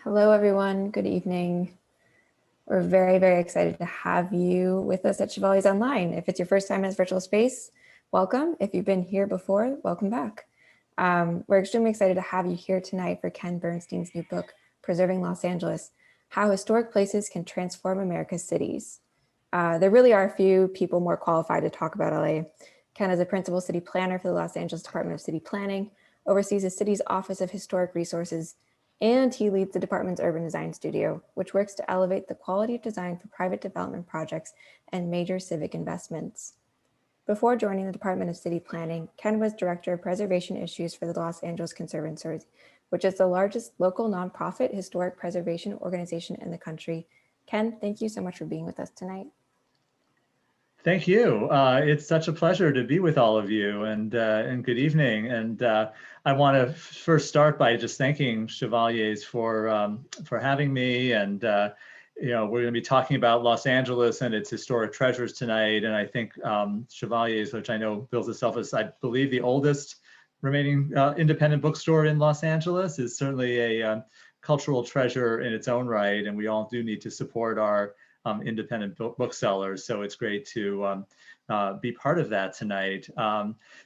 Hello, everyone. Good evening. We're very excited to have you with us at Chevalier's Online. If it's your first time in this virtual space, welcome. If you've been here before, welcome back. We're extremely excited to have you here tonight for Ken Bernstein's new book, Preserving Los Angeles, How Historic Places Can Transform America's Cities. There really are a few people more qualified to talk about LA. Ken is a principal city planner for the Los Angeles Department of City Planning, oversees the city's Office of Historic Resources, and he leads the department's urban design studio, which works to elevate the quality of design for private development projects and major civic investments. Before joining the Department of City Planning, Ken was Director of Preservation Issues for the Los Angeles Conservancy, which is the largest local nonprofit historic preservation organization in the country. Ken, thank you so much for being with us tonight. Thank you. It's such a pleasure to be with all of you, and good evening. And I want to first start by just thanking Chevaliers for having me. And we're going to be talking about Los Angeles and its historic treasures tonight. And I think Chevaliers, which I know bills itself as, I believe, the oldest remaining independent bookstore in Los Angeles, is certainly a cultural treasure in its own right. And we all do need to support our independent booksellers. So it's great to be part of that tonight.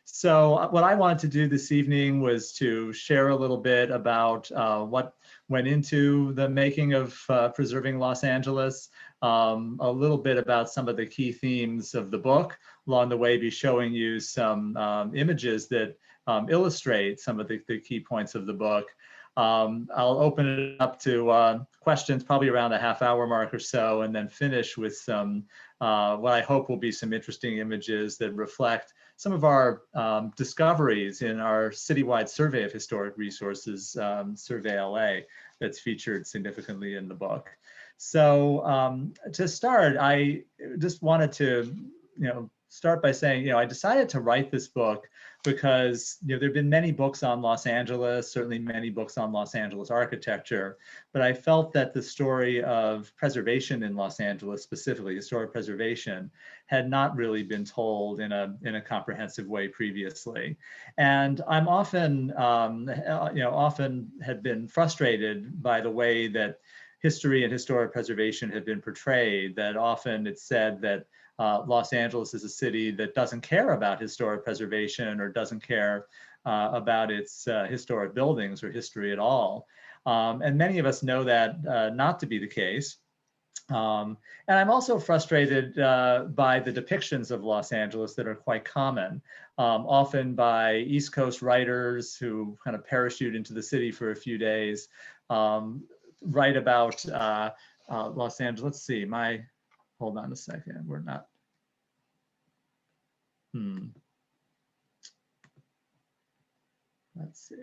So what I wanted to do this evening was to share a little bit about what went into the making of Preserving Los Angeles, a little bit about some of the key themes of the book, along the way be showing you some images that illustrate some of the key points of the book. I'll open it up to questions, probably around a half-hour mark or so, and then finish with some, what I hope will be some interesting images that reflect some of our discoveries in our citywide survey of historic resources, Survey LA, that's featured significantly in the book. So to start, I just wanted to, start by saying, I decided to write this book because there have been many books on Los Angeles, certainly many books on Los Angeles architecture, but I felt that the story of preservation in Los Angeles, specifically historic preservation, had not really been told in a comprehensive way previously. And I'm often, often had been frustrated by the way that history and historic preservation have been portrayed, that often it's said that Los Angeles is a city that doesn't care about historic preservation or doesn't care about its historic buildings or history at all. And many of us know that not to be the case. And I'm also frustrated by the depictions of Los Angeles that are quite common, often by East Coast writers who kind of parachute into the city for a few days, write about Los Angeles. Let's see, hold on a second, we're not. Let's see.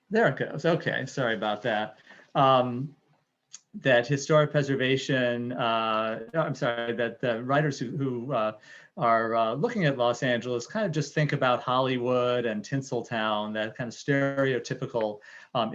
There it goes. Okay, sorry about that. That historic preservation, I'm sorry, that the writers who are looking at Los Angeles kind of just think about Hollywood and Tinseltown, that kind of stereotypical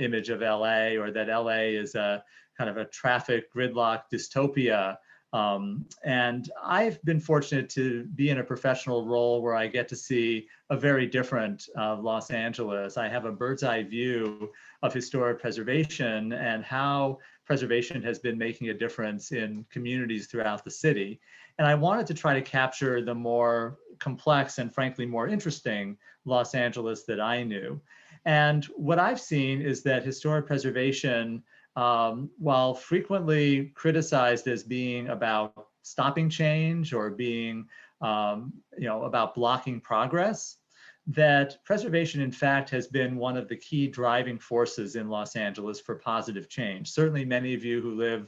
image of LA, or that LA is a kind of a traffic gridlock dystopia. And I've been fortunate to be in a professional role where I get to see a very different Los Angeles. I have a bird's eye view of historic preservation and how preservation has been making a difference in communities throughout the city. And I wanted to try to capture the more complex and frankly more interesting Los Angeles that I knew. And what I've seen is that historic preservation, while frequently criticized as being about stopping change or being, about blocking progress, that preservation, in fact, has been one of the key driving forces in Los Angeles for positive change. Certainly many of you who live,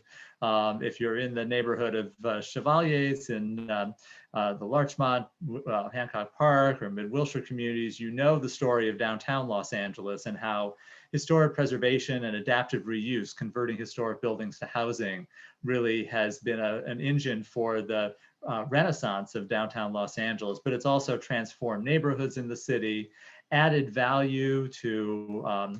if you're in the neighborhood of Chevaliers in the Larchmont, Hancock Park, or Mid-Wilshire communities, you know the story of downtown Los Angeles and how historic preservation and adaptive reuse, converting historic buildings to housing, really has been an engine for the renaissance of downtown Los Angeles, but it's also transformed neighborhoods in the city, added value to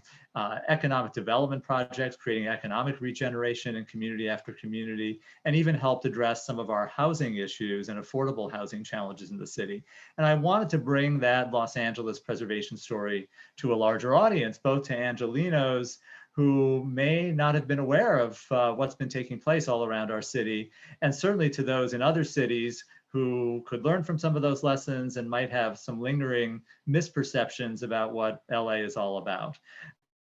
economic development projects, creating economic regeneration in community after community, and even helped address some of our housing issues and affordable housing challenges in the city. And I wanted to bring that Los Angeles preservation story to a larger audience, both to Angelenos who may not have been aware of what's been taking place all around our city, and certainly to those in other cities who could learn from some of those lessons and might have some lingering misperceptions about what LA is all about.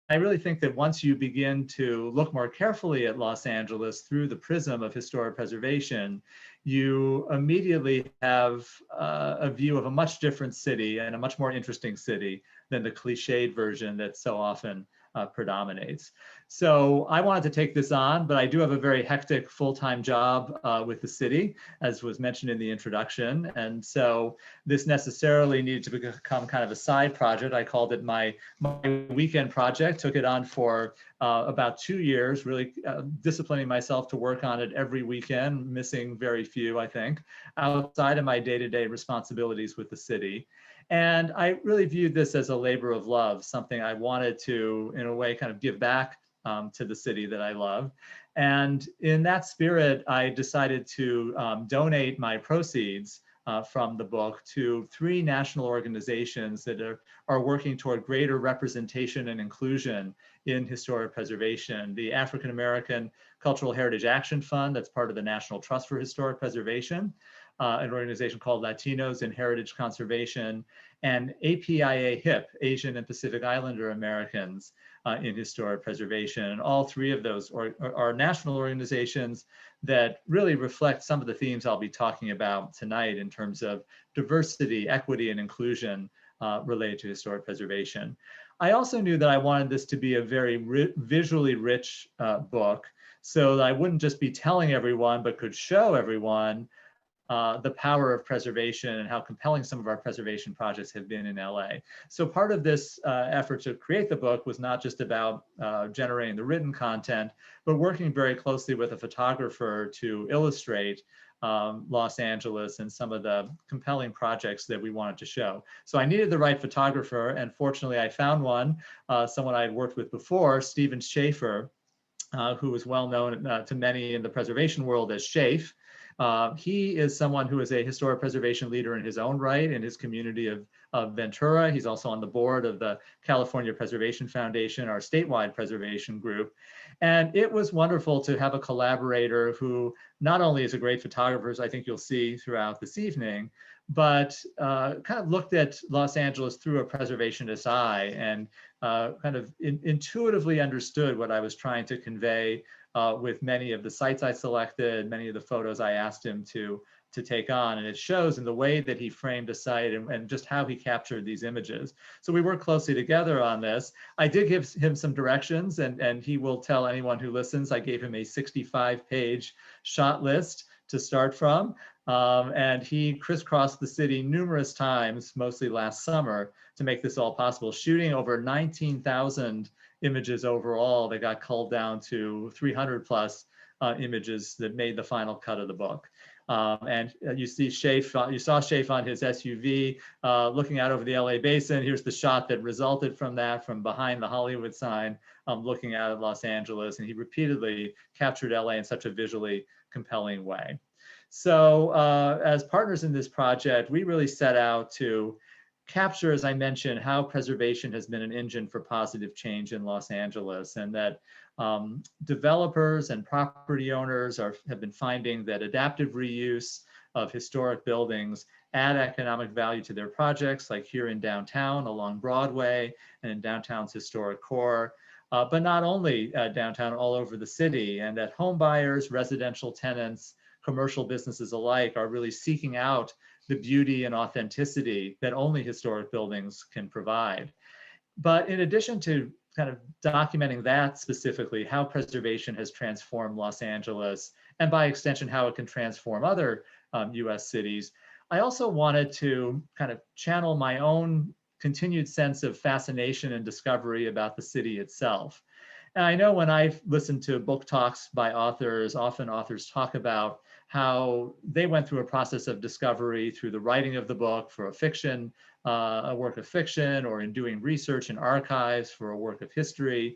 I really think that once you begin to look more carefully at Los Angeles through the prism of historic preservation, you immediately have a view of a much different city and a much more interesting city than the cliched version that so often predominates. So I wanted to take this on, but I do have a very hectic full-time job with the city, as was mentioned in the introduction. And so this necessarily needed to become kind of a side project. I called it my weekend project, took it on for about 2 years, really disciplining myself to work on it every weekend, missing very few, I think, outside of my day-to-day responsibilities with the city. And I really viewed this as a labor of love, something I wanted to, in a way, kind of give back to the city that I love. And in that spirit, I decided to donate my proceeds from the book to 3 national organizations that are working toward greater representation and inclusion in historic preservation. The African American Cultural Heritage Action Fund, that's part of the National Trust for Historic Preservation, an organization called Latinos in Heritage Conservation, and APIA-HIP, Asian and Pacific Islander Americans in Historic Preservation. And all 3 of those are national organizations that really reflect some of the themes I'll be talking about tonight in terms of diversity, equity, and inclusion related to historic preservation. I also knew that I wanted this to be a very visually rich book, so that I wouldn't just be telling everyone, but could show everyone the power of preservation and how compelling some of our preservation projects have been in LA. So part of this effort to create the book was not just about generating the written content, but working very closely with a photographer to illustrate Los Angeles and some of the compelling projects that we wanted to show. So I needed the right photographer, and fortunately I found one, someone I had worked with before, Stephen Schaefer, who is well known to many in the preservation world as Schaef. He is someone who is a historic preservation leader in his own right in his community of Ventura. He's also on the board of the California Preservation Foundation, our statewide preservation group. And it was wonderful to have a collaborator who not only is a great photographer, as I think you'll see throughout this evening, but kind of looked at Los Angeles through a preservationist eye and kind of intuitively understood what I was trying to convey with many of the sites I selected, many of the photos I asked him to take on. And it shows in the way that he framed a site and just how he captured these images. So we worked closely together on this. I did give him some directions, and he will tell anyone who listens, I gave him a 65-page shot list to start from. And he crisscrossed the city numerous times, mostly last summer, to make this all possible, shooting over 19,000 images overall that got culled down to 300 plus images that made the final cut of the book. And you see Schaef, you saw Schaef on his SUV looking out over the LA basin. Here's the shot that resulted from that, from behind the Hollywood sign, looking out at Los Angeles. And he repeatedly captured LA in such a visually compelling way. So as partners in this project, we really set out to capture, as I mentioned, how preservation has been an engine for positive change in Los Angeles, and that developers and property owners have been finding that adaptive reuse of historic buildings add economic value to their projects, like here in downtown along Broadway and in downtown's historic core, but not only downtown, all over the city, and that home buyers, residential tenants, commercial businesses alike are really seeking out the beauty and authenticity that only historic buildings can provide. But in addition to kind of documenting that specifically, how preservation has transformed Los Angeles, and by extension, how it can transform other US cities, I also wanted to kind of channel my own continued sense of fascination and discovery about the city itself. And I know when I've listened to book talks by authors, often authors talk about how they went through a process of discovery through the writing of the book for a work of fiction, or in doing research in archives for a work of history.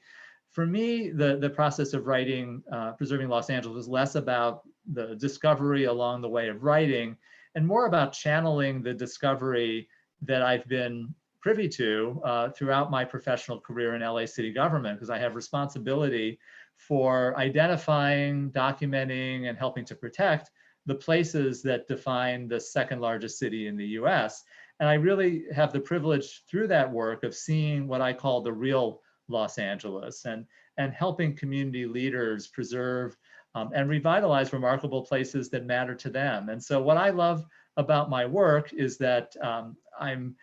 For me, the process of writing, Preserving Los Angeles, was less about the discovery along the way of writing and more about channeling the discovery that I've been privy to throughout my professional career in LA city government, because I have responsibility for identifying, documenting, and helping to protect the places that define the second largest city in the US. And I really have the privilege through that work of seeing what I call the real Los Angeles, and helping community leaders preserve and revitalize remarkable places that matter to them. And so what I love about my work is that I'm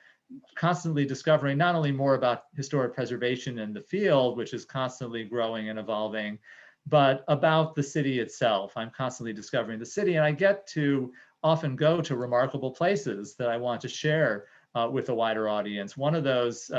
constantly discovering not only more about historic preservation in the field, which is constantly growing and evolving, but about the city itself. I'm constantly discovering the city, and I get to often go to remarkable places that I want to share with a wider audience. One of those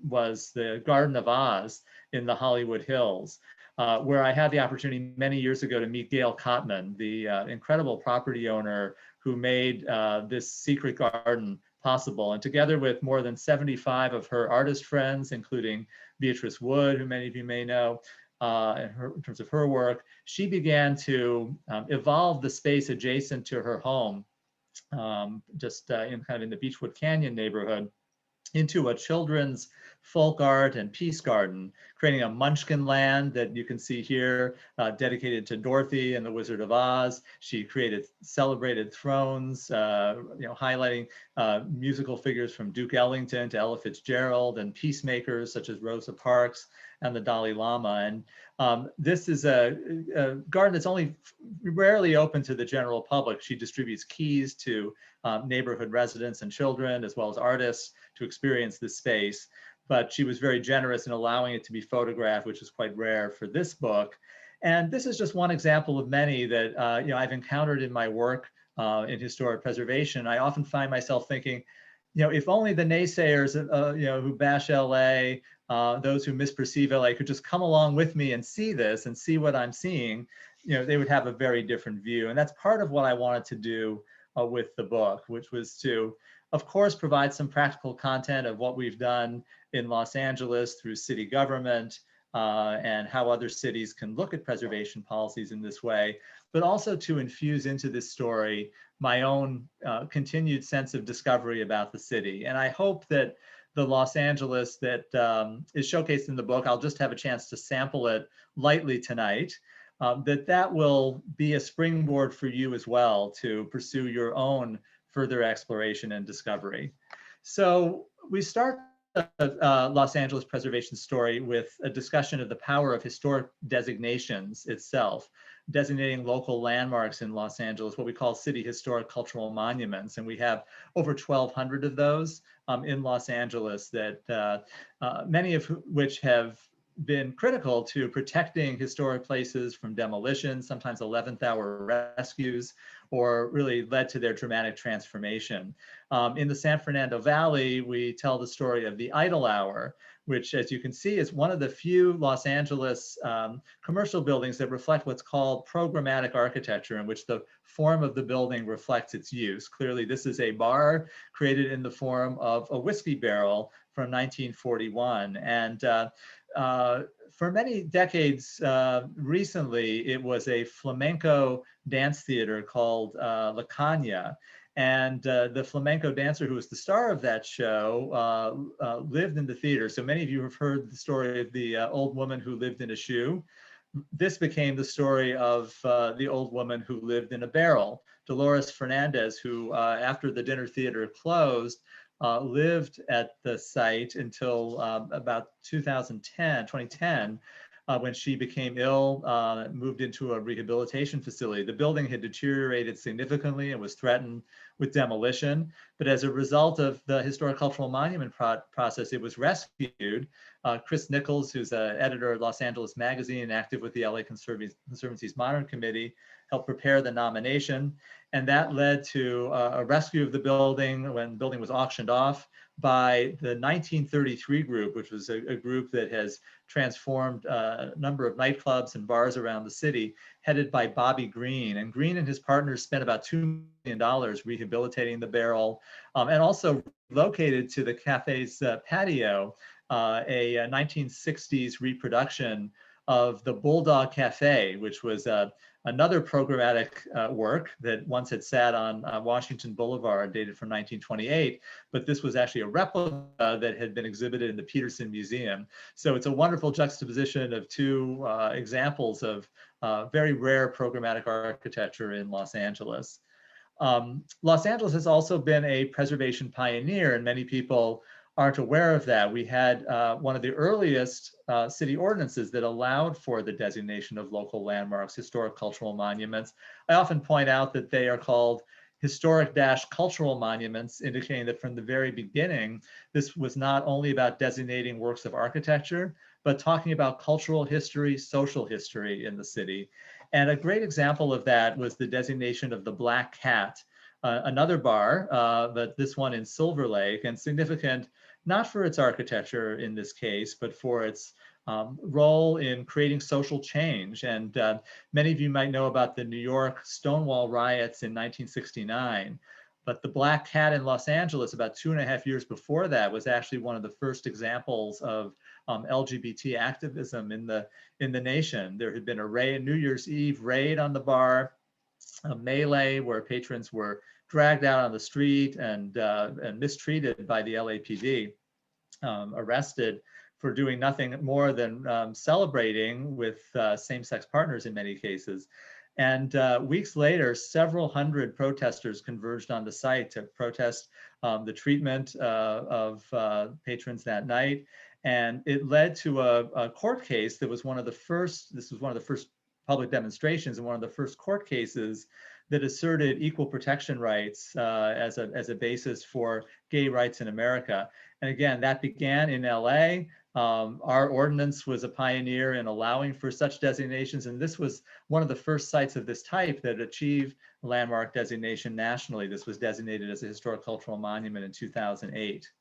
was the Garden of Oz in the Hollywood Hills, where I had the opportunity many years ago to meet Gail Cotman, the incredible property owner who made this secret garden possible. And together with more than 75 of her artist friends, including Beatrice Wood, who many of you may know, in terms of her work, she began to evolve the space adjacent to her home, just in the Beechwood Canyon neighborhood, into a children's folk art and peace garden, creating a munchkin land that you can see here, dedicated to Dorothy and the Wizard of Oz. She created celebrated thrones, highlighting musical figures from Duke Ellington to Ella Fitzgerald, and peacemakers such as Rosa Parks and the Dalai Lama. And this is a garden that's only rarely open to the general public. She distributes keys to neighborhood residents and children, as well as artists, to experience this space. But she was very generous in allowing it to be photographed, which is quite rare for this book. And this is just one example of many that I've encountered in my work in historic preservation. I often find myself thinking, if only the naysayers, who bash LA, those who misperceive LA, could just come along with me and see this and see what I'm seeing, they would have a very different view. And that's part of what I wanted to do with the book, which was to, of course, provide some practical content of what we've done in Los Angeles through city government, and how other cities can look at preservation policies in this way, but also to infuse into this story my own continued sense of discovery about the city. And I hope that the Los Angeles that is showcased in the book, I'll just have a chance to sample it lightly tonight, that will be a springboard for you as well to pursue your own further exploration and discovery. So we start Los Angeles preservation story with a discussion of the power of historic designations itself, designating local landmarks in Los Angeles, what we call city historic cultural monuments. And we have over 1,200 of those in Los Angeles, that many of which have been critical to protecting historic places from demolition, sometimes 11th hour rescues, or really led to their dramatic transformation. In the San Fernando Valley, we tell the story of the Idle Hour, which, as you can see, is one of the few Los Angeles commercial buildings that reflect what's called programmatic architecture, in which the form of the building reflects its use. Clearly, this is a bar created in the form of a whiskey barrel from 1941. And for many decades recently, it was a flamenco dance theater called La Caña. And the flamenco dancer who was the star of that show lived in the theater. So many of you have heard the story of the old woman who lived in a shoe. This became the story of the old woman who lived in a barrel. Dolores Fernandez, who after the dinner theater closed, lived at the site until about 2010, when she became ill, moved into a rehabilitation facility. The building had deteriorated significantly and was threatened with demolition. But as a result of the historic cultural monument process, it was rescued. Chris Nichols, who's an editor at Los Angeles Magazine and active with the LA Conservancy's Modern Committee, helped prepare the nomination. And that led to a rescue of the building when the building was auctioned off by the 1933 group, which was a group that has transformed a number of nightclubs and bars around the city, headed by Bobby Green. And Green and his partners spent about $2 million rehabilitating the barrel, and also relocated to the cafe's patio a 1960s reproduction of the Bulldog Cafe, which was another programmatic work that once had sat on Washington Boulevard, dated from 1928, but this was actually a replica that had been exhibited in the Peterson Museum. So it's a wonderful juxtaposition of two examples of very rare programmatic architecture in Los Angeles. Los Angeles has also been a preservation pioneer, and many people aren't aware of that. We had one of the earliest city ordinances that allowed for the designation of local landmarks, historic cultural monuments. I often point out that they are called historic-cultural monuments, indicating that from the very beginning, this was not only about designating works of architecture, but talking about cultural history, social history in the city. And a great example of that was the designation of the Black Cat, another bar, but this one in Silver Lake, and significant not for its architecture in this case, but for its role in creating social change. And many of you might know about the New York Stonewall riots in 1969, but the Black Cat in Los Angeles about 2.5 years before that was actually one of the first examples of LGBT activism in the nation. There had been a New Year's Eve raid on the bar, a melee where patrons were dragged out on the street and mistreated by the LAPD, arrested for doing nothing more than celebrating with same-sex partners in many cases. And weeks later, several hundred protesters converged on the site to protest the treatment of patrons that night. And it led to a court case that was one of the first, this was one of the first public demonstrations and one of the first court cases that asserted equal protection rights as a basis for gay rights in America. And again, that began in LA. Our ordinance was a pioneer in allowing for such designations, and this was one of the first sites of this type that achieved landmark designation nationally. This was designated as a historic cultural monument in 2008.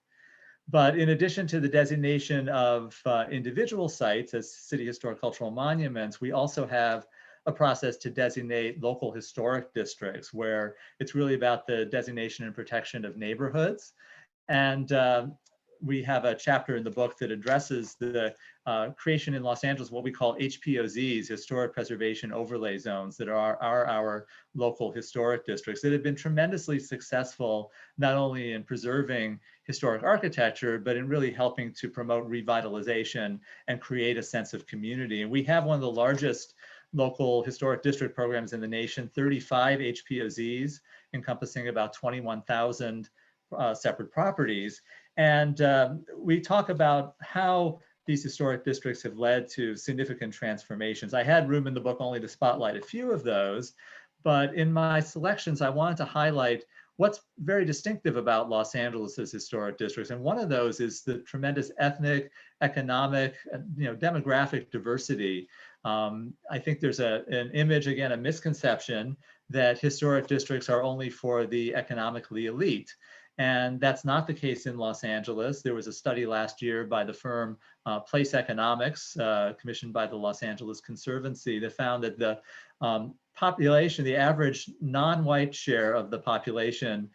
But in addition to the designation of individual sites as city historic cultural monuments, we also have a process to designate local historic districts, where it's really about the designation and protection of neighborhoods. And we have a chapter in the book that addresses the creation in Los Angeles, what we call HPOZs, Historic Preservation Overlay Zones, that are our local historic districts that have been tremendously successful, not only in preserving historic architecture, but in really helping to promote revitalization and create a sense of community. And we have one of the largest local historic district programs in the nation, 35 HPOZs, encompassing about 21,000 separate properties. And we talk about how these historic districts have led to significant transformations. I had room in the book only to spotlight a few of those, but in my selections, I wanted to highlight what's very distinctive about Los Angeles's historic districts. And one of those is the tremendous ethnic, economic, demographic diversity. I think there's an image, again, a misconception that historic districts are only for the economically elite. And that's not the case in Los Angeles. There was a study last year by the firm Place Economics, commissioned by the Los Angeles Conservancy, that found that the population, the average non-white share of the population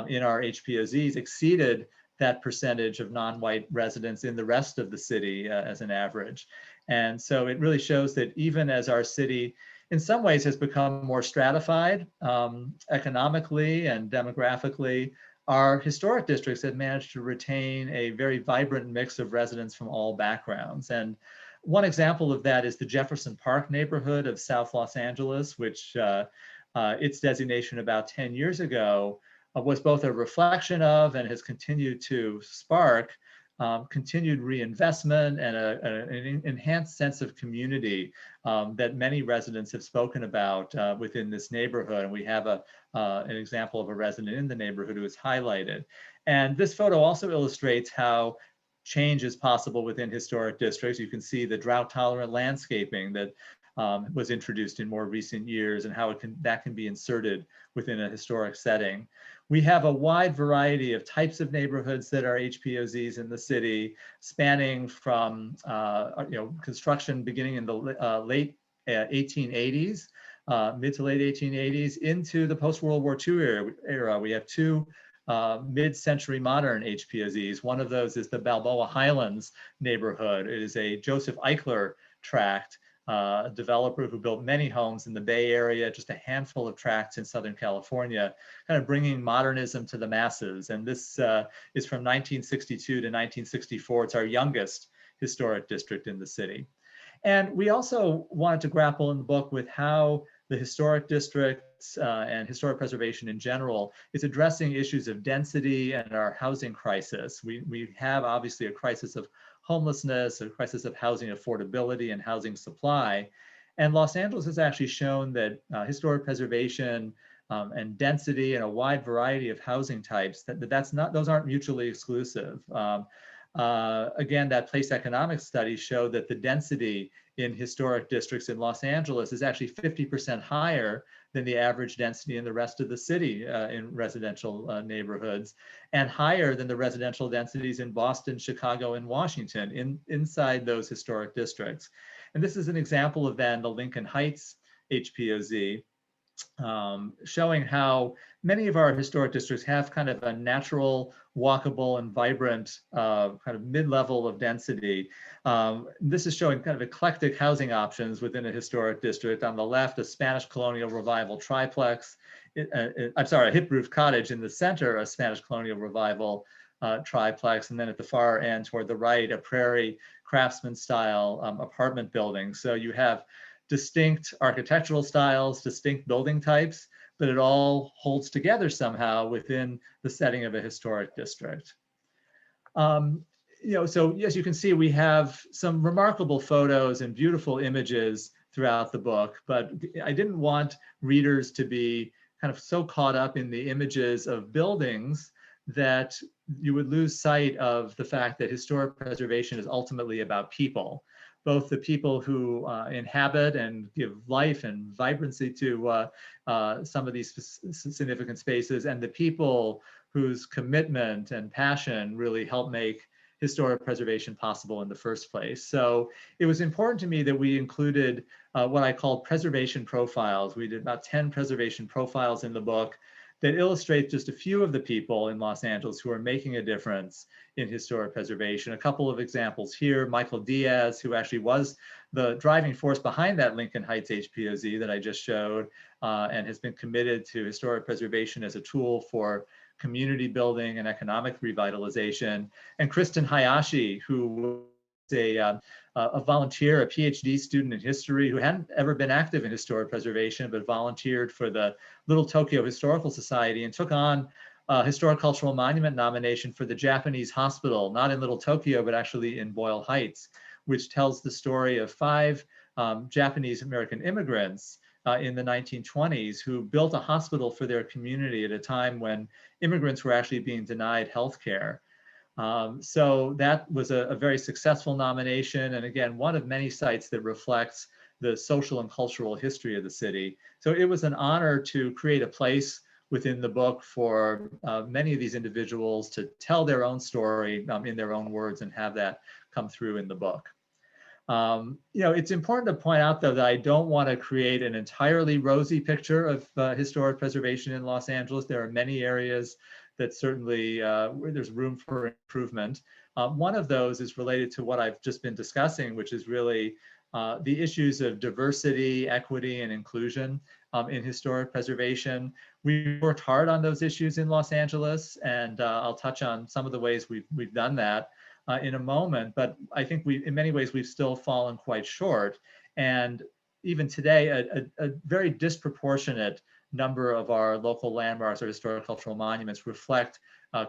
in our HPOZs exceeded that percentage of non-white residents in the rest of the city as an average. And so it really shows that even as our city in some ways has become more stratified economically and demographically, our historic districts have managed to retain a very vibrant mix of residents from all backgrounds. And one example of that is the Jefferson Park neighborhood of South Los Angeles, which its designation about 10 years ago was both a reflection of and has continued to spark continued reinvestment and an enhanced sense of community that many residents have spoken about within this neighborhood. And we have an example of a resident in the neighborhood who is highlighted. And this photo also illustrates how change is possible within historic districts. You can see the drought-tolerant landscaping that was introduced in more recent years and how that can be inserted within a historic setting. We have a wide variety of types of neighborhoods that are HPOZs in the city, spanning from construction beginning in the late 1880s, mid to late 1880s, into the post-World War II era. We have two mid-century modern HPOZs. One of those is the Balboa Highlands neighborhood. It is a Joseph Eichler tract, a developer who built many homes in the Bay Area, just a handful of tracts in Southern California, kind of bringing modernism to the masses. And this is from 1962 to 1964. It's our youngest historic district in the city. And we also wanted to grapple in the book with how the historic districts and historic preservation in general is addressing issues of density and our housing crisis. We have obviously a crisis of homelessness, a crisis of housing affordability and housing supply. And Los Angeles has actually shown that historic preservation and density and a wide variety of housing types, those aren't mutually exclusive. Again, that place economics study showed that the density in historic districts in Los Angeles is actually 50% higher than the average density in the rest of the city in residential neighborhoods, and higher than the residential densities in Boston, Chicago, and Washington inside those historic districts. And this is an example of then the Lincoln Heights HPOZ, showing how many of our historic districts have kind of a natural, walkable, and vibrant kind of mid-level of density. This is showing kind of eclectic housing options within a historic district. On the left, a Spanish colonial revival triplex. A hip roof cottage. In the center, a Spanish colonial revival triplex. And then at the far end toward the right, a prairie craftsman style apartment building. So you have distinct architectural styles, distinct building types, but it all holds together somehow within the setting of a historic district. So as you can see, we have some remarkable photos and beautiful images throughout the book, but I didn't want readers to be kind of so caught up in the images of buildings that you would lose sight of the fact that historic preservation is ultimately about people. Both the people who inhabit and give life and vibrancy to some of these significant spaces, and the people whose commitment and passion really help make historic preservation possible in the first place. So it was important to me that we included what I called preservation profiles. We did about 10 preservation profiles in the book that illustrate just a few of the people in Los Angeles who are making a difference in historic preservation. A couple of examples here: Michael Diaz, who actually was the driving force behind that Lincoln Heights HPOZ that I just showed, and has been committed to historic preservation as a tool for community building and economic revitalization. And Kristen Hayashi, who was a volunteer, a PhD student in history, who hadn't ever been active in historic preservation, but volunteered for the Little Tokyo Historical Society and took on a historic cultural monument nomination for the Japanese hospital, not in Little Tokyo, but actually in Boyle Heights, which tells the story of 5 Japanese American immigrants in the 1920s who built a hospital for their community at a time when immigrants were actually being denied health care. So that was a very successful nomination, and again, one of many sites that reflects the social and cultural history of the city. So it was an honor to create a place within the book for many of these individuals to tell their own story in their own words and have that come through in the book. It's important to point out, though, that I don't want to create an entirely rosy picture of historic preservation in Los Angeles. There are many areas that certainly where there's room for improvement. One of those is related to what I've just been discussing, which is really the issues of diversity, equity, and inclusion in historic preservation. We worked hard on those issues in Los Angeles, and I'll touch on some of the ways we've done that in a moment. But I think in many ways, we've still fallen quite short. And even today, a very disproportionate number of our local landmarks or historic cultural monuments reflect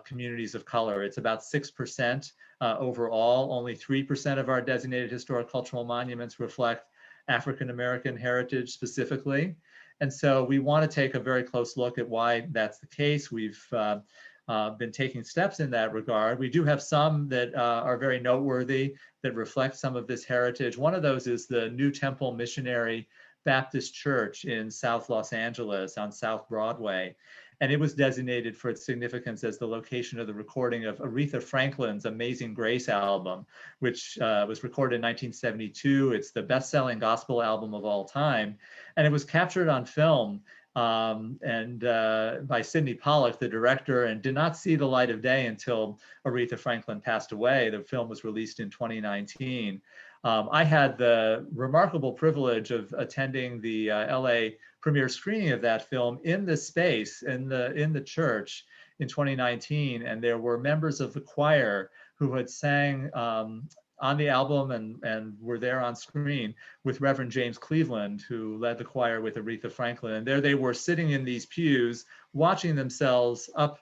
communities of color. It's about 6% overall. Only 3% of our designated historic cultural monuments reflect African American heritage specifically. And so we want to take a very close look at why that's the case. We've been taking steps in that regard. We do have some that are very noteworthy that reflect some of this heritage. One of those is the New Temple Missionary Baptist Church in South Los Angeles on South Broadway. And it was designated for its significance as the location of the recording of Aretha Franklin's Amazing Grace album, which was recorded in 1972. It's the best-selling gospel album of all time. And it was captured on film by Sidney Pollack, the director, and did not see the light of day until Aretha Franklin passed away. The film was released in 2019. I had the remarkable privilege of attending the LA premiere screening of that film in this space, in the church in 2019, and there were members of the choir who had sang on the album and were there on screen with Reverend James Cleveland, who led the choir with Aretha Franklin. And there they were sitting in these pews, watching themselves up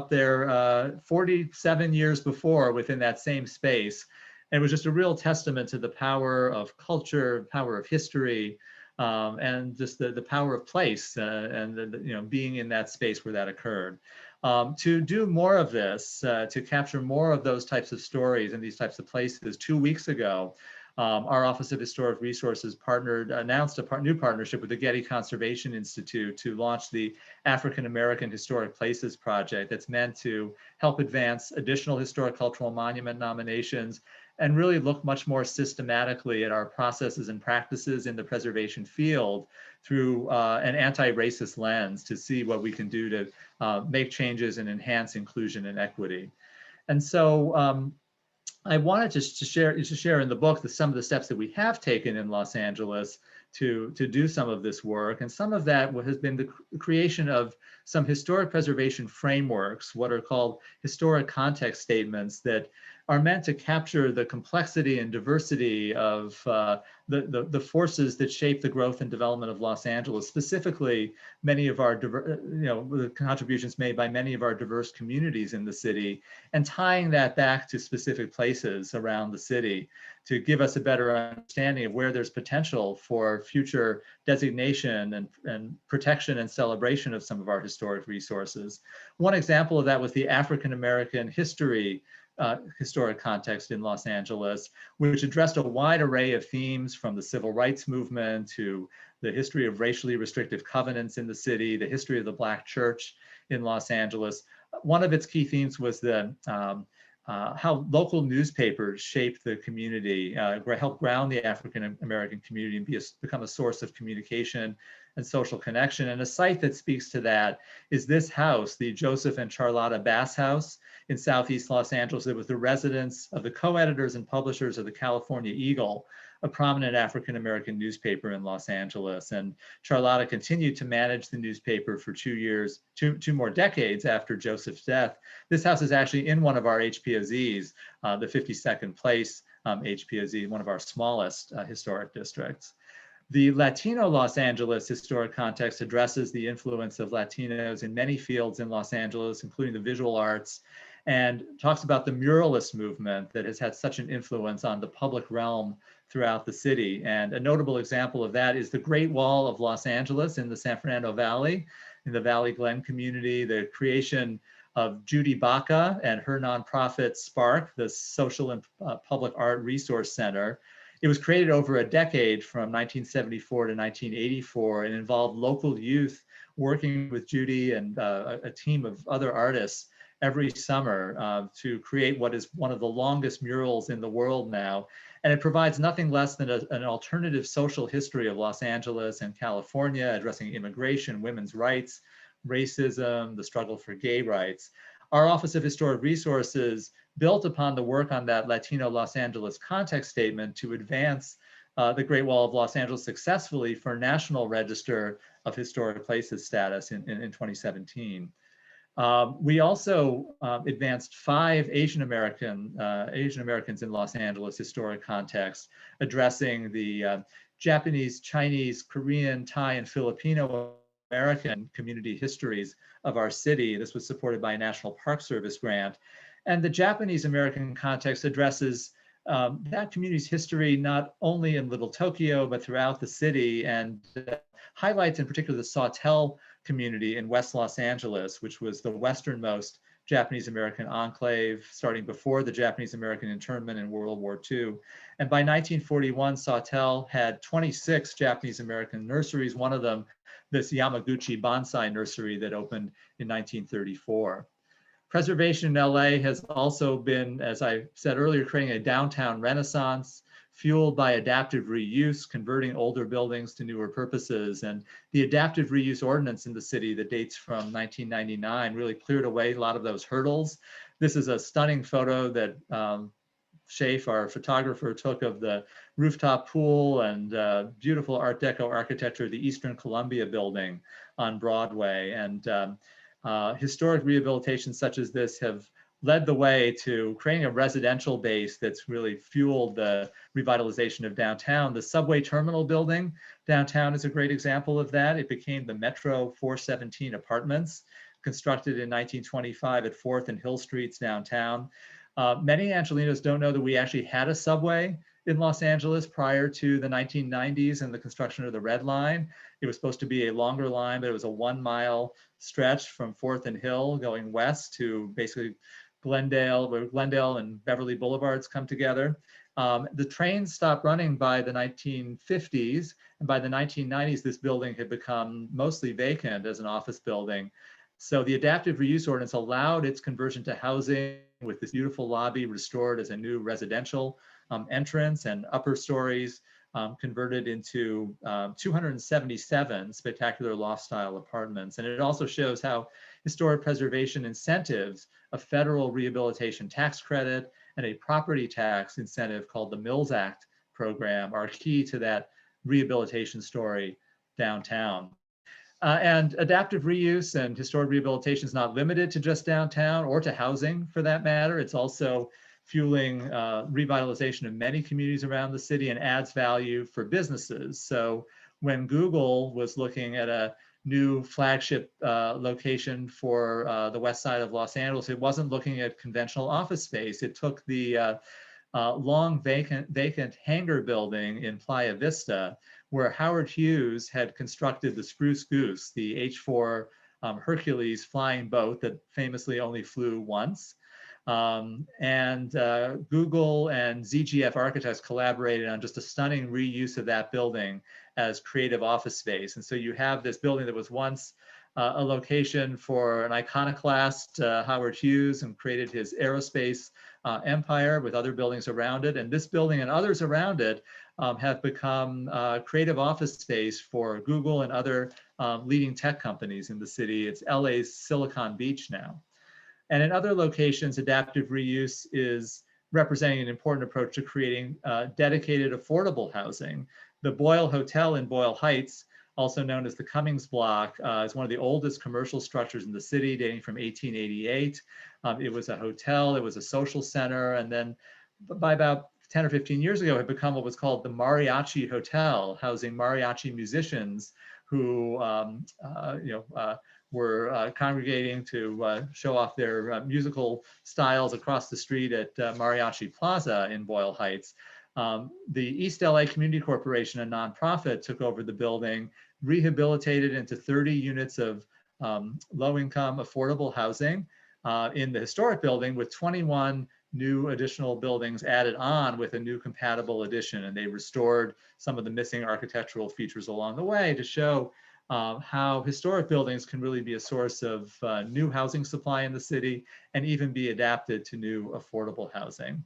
there 47 years before within that same space. And it was just a real testament to the power of culture, power of history, and just the power of place and being in that space where that occurred. To do more of this, to capture more of those types of stories and these types of places, 2 weeks ago, our Office of Historic Resources announced a new partnership with the Getty Conservation Institute to launch the African American Historic Places Project that's meant to help advance additional historic cultural monument nominations and really look much more systematically at our processes and practices in the preservation field through an anti-racist lens to see what we can do to make changes and enhance inclusion and equity. And so I wanted to share in the book some of the steps that we have taken in Los Angeles to do some of this work. And some of that has been the creation of some historic preservation frameworks, what are called historic context statements, that are meant to capture the complexity and diversity of the forces that shape the growth and development of Los Angeles, specifically many of our the contributions made by many of our diverse communities in the city, and tying that back to specific places around the city to give us a better understanding of where there's potential for future designation and protection and celebration of some of our historic resources. One example of that was the African American historic context in Los Angeles, which addressed a wide array of themes from the civil rights movement to the history of racially restrictive covenants in the city, the history of the Black church in Los Angeles. One of its key themes was how local newspapers shaped the community, helped ground the African American community and become a source of communication and social connection. And a site that speaks to that is this house, the Joseph and Charlotta Bass House in Southeast Los Angeles. It was the residence of the co-editors and publishers of the California Eagle, a prominent African American newspaper in Los Angeles. And Charlotta continued to manage the newspaper for 2 years, two more decades after Joseph's death. This house is actually in one of our HPOZs, the 52nd Place HPOZ, one of our smallest historic districts. The Latino Los Angeles historic context addresses the influence of Latinos in many fields in Los Angeles, including the visual arts, and talks about the muralist movement that has had such an influence on the public realm throughout the city. And a notable example of that is the Great Wall of Los Angeles in the San Fernando Valley, in the Valley Glen community, the creation of Judy Baca and her nonprofit Spark, the Social and Public Art Resource Center. It was created over a decade from 1974 to 1984 and involved local youth working with Judy and a team of other artists every summer to create what is one of the longest murals in the world now. And it provides nothing less than an alternative social history of Los Angeles and California, addressing immigration, women's rights, racism, the struggle for gay rights. Our Office of Historic Resources built upon the work on that Latino Los Angeles context statement to advance the Great Wall of Los Angeles successfully for National Register of Historic Places status in 2017. We also advanced 5 Asian Americans in Los Angeles historic context, addressing the Japanese, Chinese, Korean, Thai, and Filipino American community histories of our city. This was supported by a National Park Service grant. And the Japanese American context addresses that community's history not only in Little Tokyo, but throughout the city, and highlights in particular the Sawtell community in West Los Angeles, which was the westernmost Japanese American enclave starting before the Japanese American internment in World War II. And by 1941, Sawtelle had 26 Japanese American nurseries, one of them this Yamaguchi bonsai nursery that opened in 1934. Preservation in LA has also been, as I said earlier, creating a downtown renaissance fueled by adaptive reuse, converting older buildings to newer purposes. And the adaptive reuse ordinance in the city that dates from 1999 really cleared away a lot of those hurdles. This is a stunning photo that Shafe, our photographer, took of the rooftop pool and beautiful Art Deco architecture of the Eastern Columbia building on Broadway. And historic rehabilitation such as this have led the way to creating a residential base that's really fueled the revitalization of downtown. The subway terminal building downtown is a great example of that. It became the Metro 417 apartments, constructed in 1925 at 4th and Hill Streets downtown. Many Angelenos don't know that we actually had a subway in Los Angeles prior to the 1990s and the construction of the Red Line. It was supposed to be a longer line, but it was a 1 mile stretch from 4th and Hill going west to basically Glendale, where Glendale and Beverly Boulevards come together. The trains stopped running by the 1950s, and by the 1990s, this building had become mostly vacant as an office building. So the adaptive reuse ordinance allowed its conversion to housing with this beautiful lobby restored as a new residential entrance and upper stories converted into 277 spectacular loft-style apartments. And it also shows how historic preservation incentives, a federal rehabilitation tax credit, and a property tax incentive called the Mills Act program are key to that rehabilitation story downtown. And adaptive reuse and historic rehabilitation is not limited to just downtown or to housing for that matter. It's also fueling revitalization of many communities around the city and adds value for businesses. So when Google was looking at a new flagship location for the west side of Los Angeles, it wasn't looking at conventional office space. It took the long vacant hangar building in Playa Vista, where Howard Hughes had constructed the Spruce Goose, the H-4 Hercules flying boat that famously only flew once. Google and ZGF Architects collaborated on just a stunning reuse of that building as creative office space. And so you have this building that was once a location for an iconoclast, Howard Hughes, and created his aerospace empire with other buildings around it. And this building and others around it have become creative office space for Google and other leading tech companies in the city. It's LA's Silicon Beach now. And in other locations, adaptive reuse is representing an important approach to creating dedicated affordable housing. The Boyle Hotel in Boyle Heights, also known as the Cummings Block, is one of the oldest commercial structures in the city, dating from 1888. It was a hotel, it was a social center, and then by about 10 or 15 years ago, it had become what was called the Mariachi Hotel, housing mariachi musicians who were congregating to show off their musical styles across the street at Mariachi Plaza in Boyle Heights. The East LA Community Corporation, a nonprofit, took over the building, rehabilitated into 30 units of low-income affordable housing in the historic building, with 21 new additional buildings added on with a new compatible addition. And they restored some of the missing architectural features along the way to show how historic buildings can really be a source of new housing supply in the city and even be adapted to new affordable housing.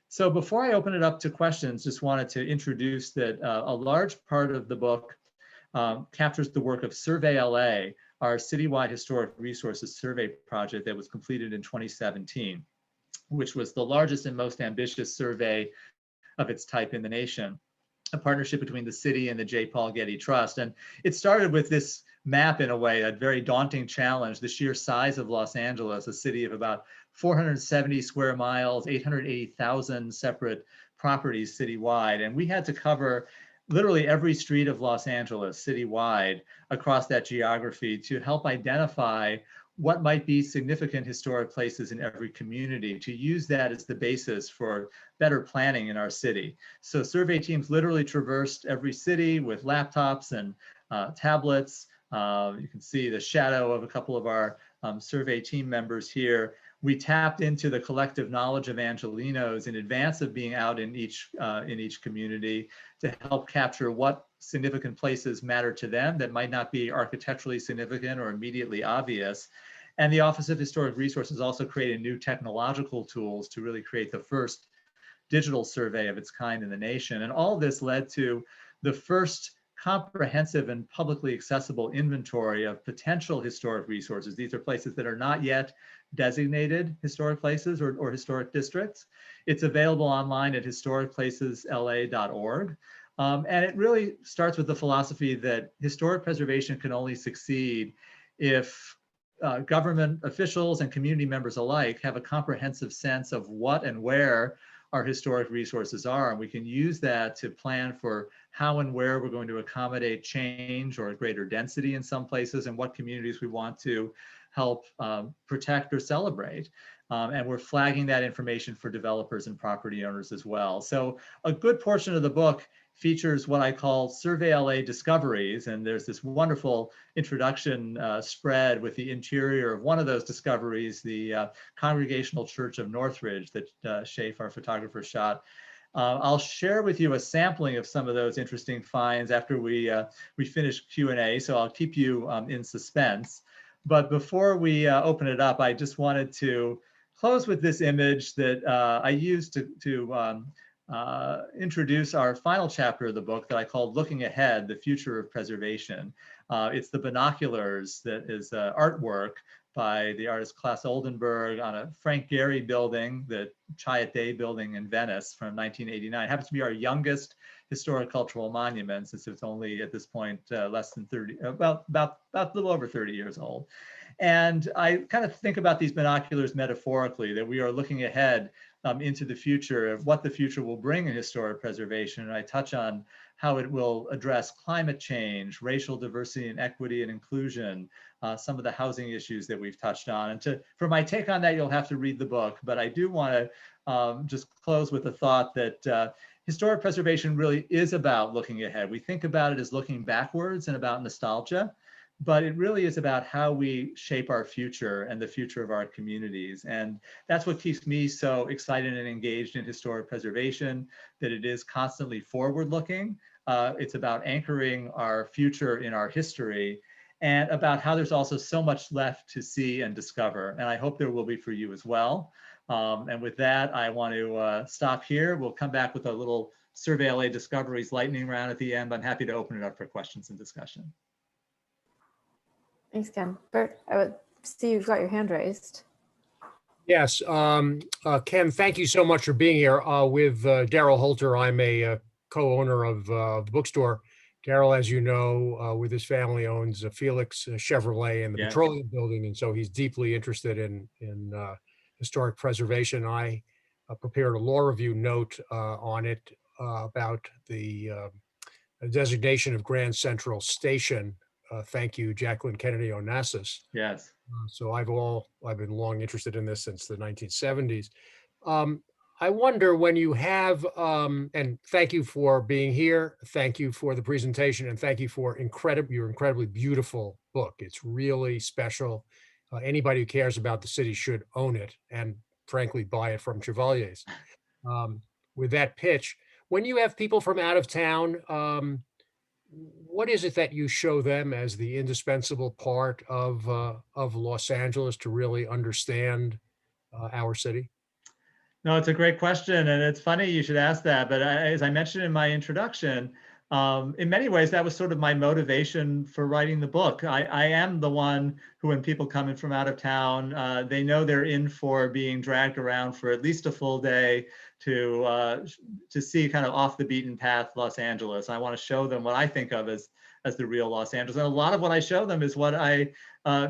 So before I open it up to questions, just wanted to introduce that a large part of the book captures the work of Survey LA, our citywide historic resources survey project that was completed in 2017, which was the largest and most ambitious survey of its type in the nation, a partnership between the city and the J. Paul Getty Trust. And it started with this map, in a way, a very daunting challenge, the sheer size of Los Angeles, a city of about 470 square miles, 880,000 separate properties citywide. And we had to cover literally every street of Los Angeles citywide across that geography to help identify what might be significant historic places in every community, to use that as the basis for better planning in our city. So survey teams literally traversed every city with laptops and tablets, You can see the shadow of a couple of our survey team members here. We tapped into the collective knowledge of Angelenos in advance of being out in each community to help capture what significant places matter to them that might not be architecturally significant or immediately obvious. And the Office of Historic Resources also created new technological tools to really create the first digital survey of its kind in the nation. And all this led to the first comprehensive and publicly accessible inventory of potential historic resources. These are places that are not yet designated historic places or historic districts. It's available online at historicplacesla.org. And it really starts with the philosophy that historic preservation can only succeed if government officials and community members alike have a comprehensive sense of what and where our historic resources are. And we can use that to plan for how and where we're going to accommodate change or greater density in some places and what communities we want to help protect or celebrate. And we're flagging that information for developers and property owners as well. So a good portion of the book features what I call Survey LA discoveries. And there's this wonderful introduction spread with the interior of one of those discoveries, the Congregational Church of Northridge that Shafe, our photographer, shot. I'll share with you a sampling of some of those interesting finds after we finish Q&A, so I'll keep you in suspense. But before we open it up, I just wanted to close with this image that I used to introduce our final chapter of the book that I called Looking Ahead, the Future of Preservation. It's the binoculars that is artwork by the artist Claes Oldenburg on a Frank Gehry building, the Chiat Day building in Venice from 1989. It happens to be our youngest historic cultural monument, since it's only at this point less than 30, about a little over 30 years old. And I kind of think about these binoculars metaphorically, that we are looking ahead into the future of what the future will bring in historic preservation. And I touch on how it will address climate change, racial diversity and equity and inclusion, some of the housing issues that we've touched on. And for my take on that, you'll have to read the book, but I do want to just close with the thought that historic preservation really is about looking ahead. We think about it as looking backwards and about nostalgia, but it really is about how we shape our future and the future of our communities. And that's what keeps me so excited and engaged in historic preservation, that it is constantly forward-looking. It's about anchoring our future in our history, and about how there's also so much left to see and discover. And I hope there will be for you as well. And with that, I want to stop here. We'll come back with a little Survey LA Discoveries lightning round at the end. I'm happy to open it up for questions and discussion. Thanks, Ken. Bert, I would see you've got your hand raised. Yes, Ken, thank you so much for being here. With Daryl Holter, I'm a co-owner of the bookstore. Daryl, as you know, with his family owns Felix Chevrolet and the Petroleum Building, and so he's deeply interested in historic preservation. I prepared a law review note on it about the designation of Grand Central Station. Thank you, Jacqueline Kennedy Onassis. Yes. So I've been long interested in this since the 1970s. I wonder when you have, and thank you for being here. Thank you for the presentation, and thank you for your incredibly beautiful book. It's really special. Anybody who cares about the city should own it, and frankly, buy it from Chevalier's. With that pitch, when you have people from out of town, what is it that you show them as the indispensable part of Los Angeles to really understand our city? No, it's a great question. And it's funny you should ask that. But as I mentioned in my introduction, in many ways, that was sort of my motivation for writing the book. I am the one who, when people come in from out of town, they know they're in for being dragged around for at least a full day to see kind of off the beaten path Los Angeles. I want to show them what I think of as the real Los Angeles. And a lot of what I show them is what I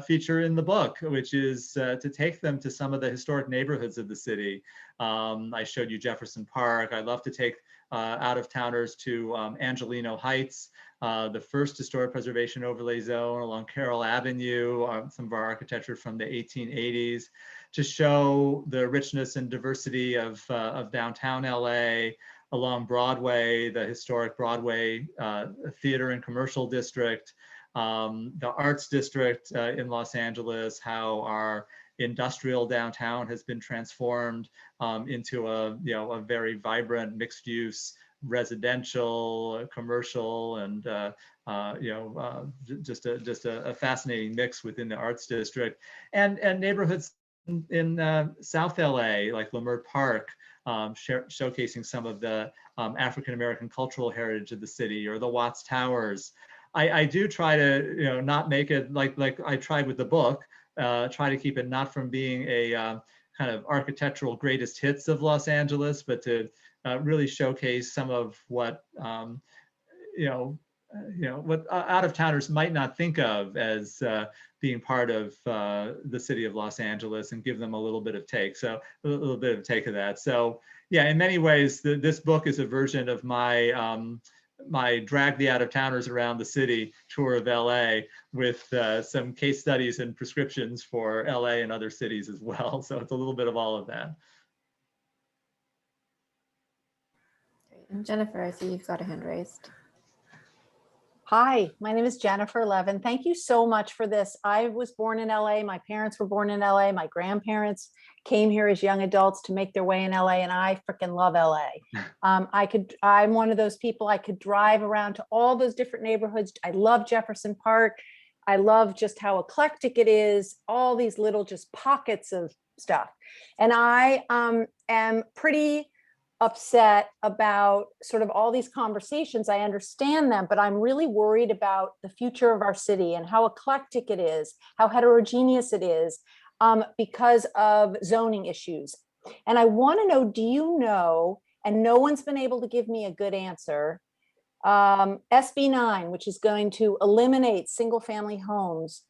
feature in the book, which is to take them to some of the historic neighborhoods of the city. I showed you Jefferson Park. I love to take out-of-towners to Angelino Heights, the first historic preservation overlay zone along Carroll Avenue, some of our architecture from the 1880s, to show the richness and diversity of downtown LA, along Broadway, the historic Broadway Theater and Commercial District, the arts district in Los Angeles, how our industrial downtown has been transformed into a very vibrant mixed-use residential, commercial, and just a fascinating mix within the arts district, and neighborhoods in South LA like Leimert Park, showcasing some of the African American cultural heritage of the city, or the Watts Towers. I do try to not make it like I tried with the book. Try to keep it not from being a kind of architectural greatest hits of Los Angeles, but to really showcase some of what what out-of-towners might not think of as being part of the city of Los Angeles, and give them a little bit of take. So a little bit of take of that. So yeah, in many ways, this book is a version of my my drag the out-of-towners around the city tour of LA, with some case studies and prescriptions for LA and other cities as well. So it's a little bit of all of that. And Jennifer, I see you've got a hand raised. Hi, my name is Jennifer Levin. Thank you so much for this. I was born in LA. My parents were born in LA. My grandparents came here as young adults to make their way in LA, and I freaking love LA. I'm one of those people, I could drive around to all those different neighborhoods. I love Jefferson Park. I love just how eclectic it is, all these little just pockets of stuff. And I am pretty upset about sort of all these conversations. I understand them, but I'm really worried about the future of our city and how eclectic it is, how heterogeneous it is, because of zoning issues. And I want to know, do you know, and no one's been able to give me a good answer, SB 9, which is going to eliminate single-family homes,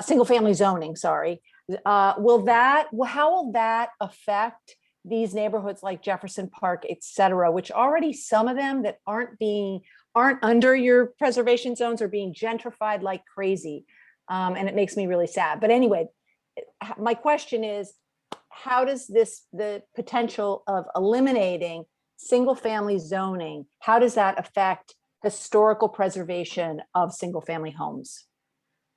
single-family zoning, sorry. How will that affect these neighborhoods like Jefferson Park, et cetera, which already some of them that aren't under your preservation zones are being gentrified like crazy. And it makes me really sad. But anyway, my question is, how does the potential of eliminating single family zoning, how does that affect historical preservation of single family homes?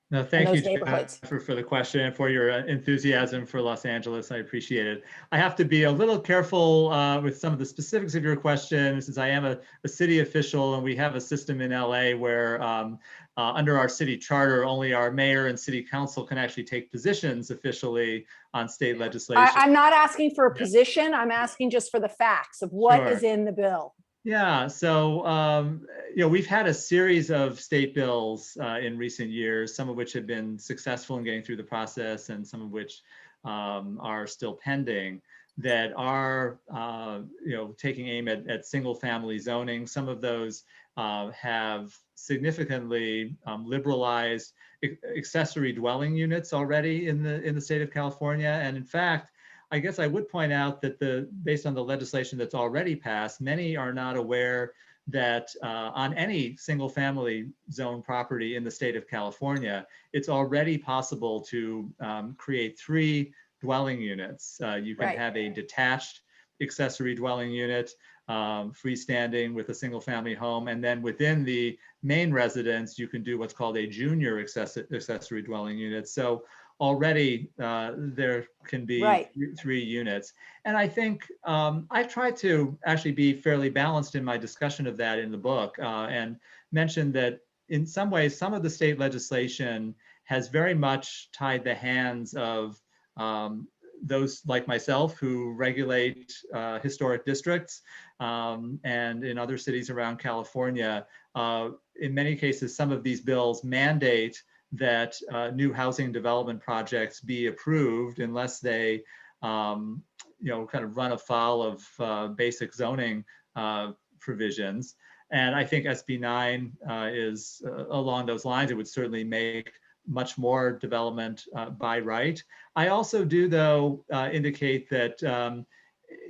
No, thank you, Jennifer, for the question and for your enthusiasm for Los Angeles. I appreciate it. I have to be a little careful with some of the specifics of your question, since I am a city official, and we have a system in LA where under our city charter, only our mayor and city council can actually take positions officially on state legislation. I'm not asking for a position. I'm asking just for the facts of what is in the bill. Yeah, so we've had a series of state bills in recent years, some of which have been successful in getting through the process, and some of which are still pending, that are taking aim at single-family zoning. Some of those have significantly liberalized accessory dwelling units already in the state of California, and in fact, I guess I would point out that based on the legislation that's already passed, many are not aware that on any single family zone property in the state of California, it's already possible to create 3 dwelling units. You can have a detached accessory dwelling unit, freestanding with a single family home, and then within the main residence, you can do what's called a junior accessory dwelling unit. So already there can be 3 units. And I think I tried to actually be fairly balanced in my discussion of that in the book, and mentioned that in some ways, some of the state legislation has very much tied the hands of those like myself who regulate historic districts, and in other cities around California. In many cases, some of these bills mandate that new housing development projects be approved unless they, kind of run afoul of basic zoning provisions. And I think SB 9 is along those lines. It would certainly make much more development by right. I also do, though, indicate that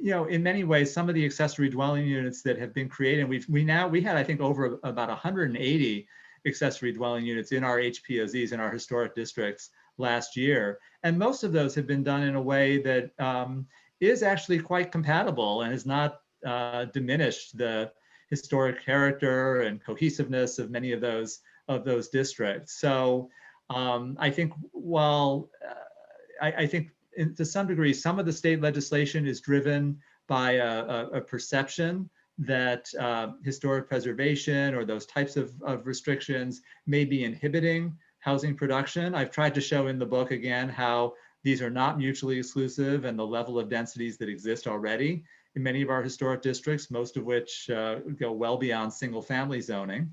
in many ways, some of the accessory dwelling units that have been created, we had, I think, over about 180 accessory dwelling units in our HPOZs in our historic districts last year. And most of those have been done in a way that is actually quite compatible and has not diminished the historic character and cohesiveness of many of those of those districts. So I think while I think to some degree, some of the state legislation is driven by a perception that historic preservation or those types of restrictions may be inhibiting housing production. I've tried to show in the book again how these are not mutually exclusive, and the level of densities that exist already in many of our historic districts, most of which go well beyond single family zoning.